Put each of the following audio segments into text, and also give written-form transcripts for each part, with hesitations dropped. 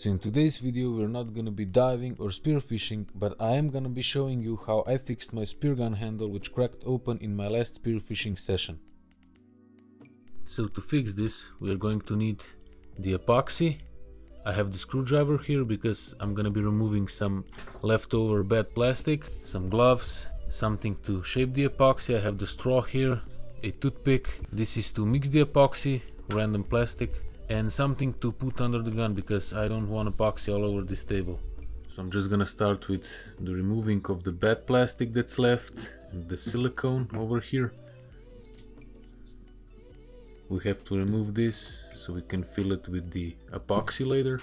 So in today's video we're not gonna be diving or spearfishing, but I am gonna be showing you how I fixed my speargun handle which cracked open in my last spearfishing session. So to fix this we are going to need the epoxy. I have the screwdriver here because I'm gonna be removing some leftover bad plastic, some gloves, something to shape the epoxy. I have the straw here, a toothpick. This is to mix the epoxy, random plastic, and something to put under the gun because I don't want epoxy all over this table. So I'm just gonna start with the removing of the bad plastic that's left and the silicone over here. We have to remove this so we can fill it with the epoxy later.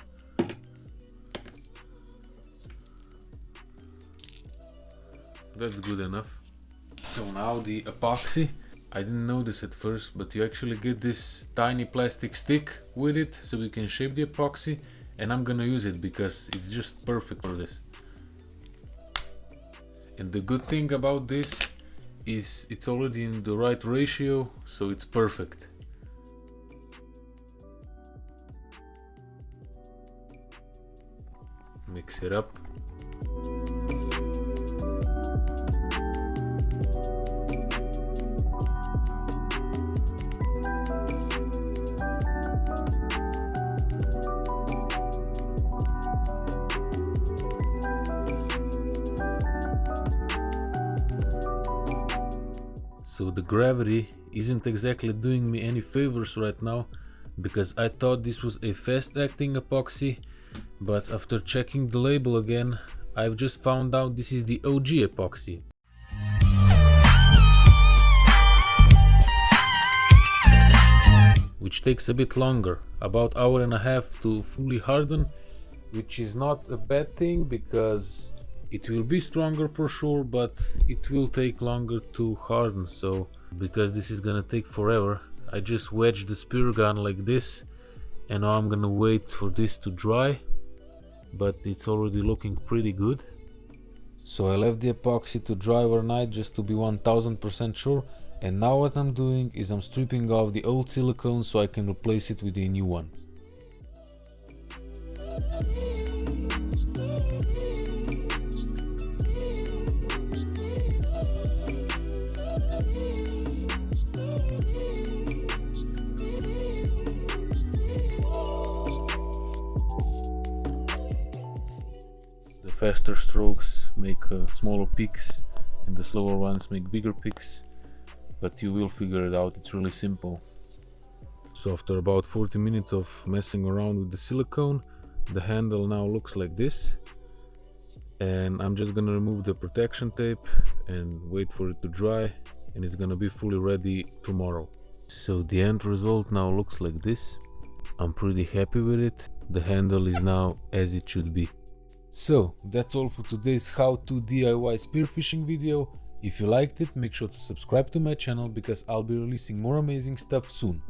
That's good enough. So now the epoxy. I didn't notice at first, but you actually get this tiny plastic stick with it so we can shape the epoxy, and I'm gonna use it because it's just perfect for this. And the good thing about this is it's already in the right ratio, so it's perfect. Mix it up. So the gravity isn't exactly doing me any favors right now because I thought this was a fast acting epoxy, but after checking the label again I've just found out this is the OG epoxy. Which takes a bit longer, about hour and a half to fully harden, which is not a bad thing because it will be stronger for sure, but it will take longer to harden. So because this is gonna take forever, I just wedged the spear gun like this, and now I'm gonna wait for this to dry, but it's already looking pretty good. So I left the epoxy to dry overnight just to be 1000% sure, and now what I'm doing is I'm stripping off the old silicone so I can replace it with a new one. The faster strokes make smaller peaks and the slower ones make bigger peaks, but you will figure it out. It's really simple. So after about 40 minutes of messing around with the silicone, the handle now looks like this, and I'm just gonna remove the protection tape and wait for it to dry, and it's gonna be fully ready tomorrow. So the end result now looks like this. I'm pretty happy with it. The handle is now as it should be. So that's all for today's how-to DIY spearfishing video. If you liked it, make sure to subscribe to my channel because I'll be releasing more amazing stuff soon.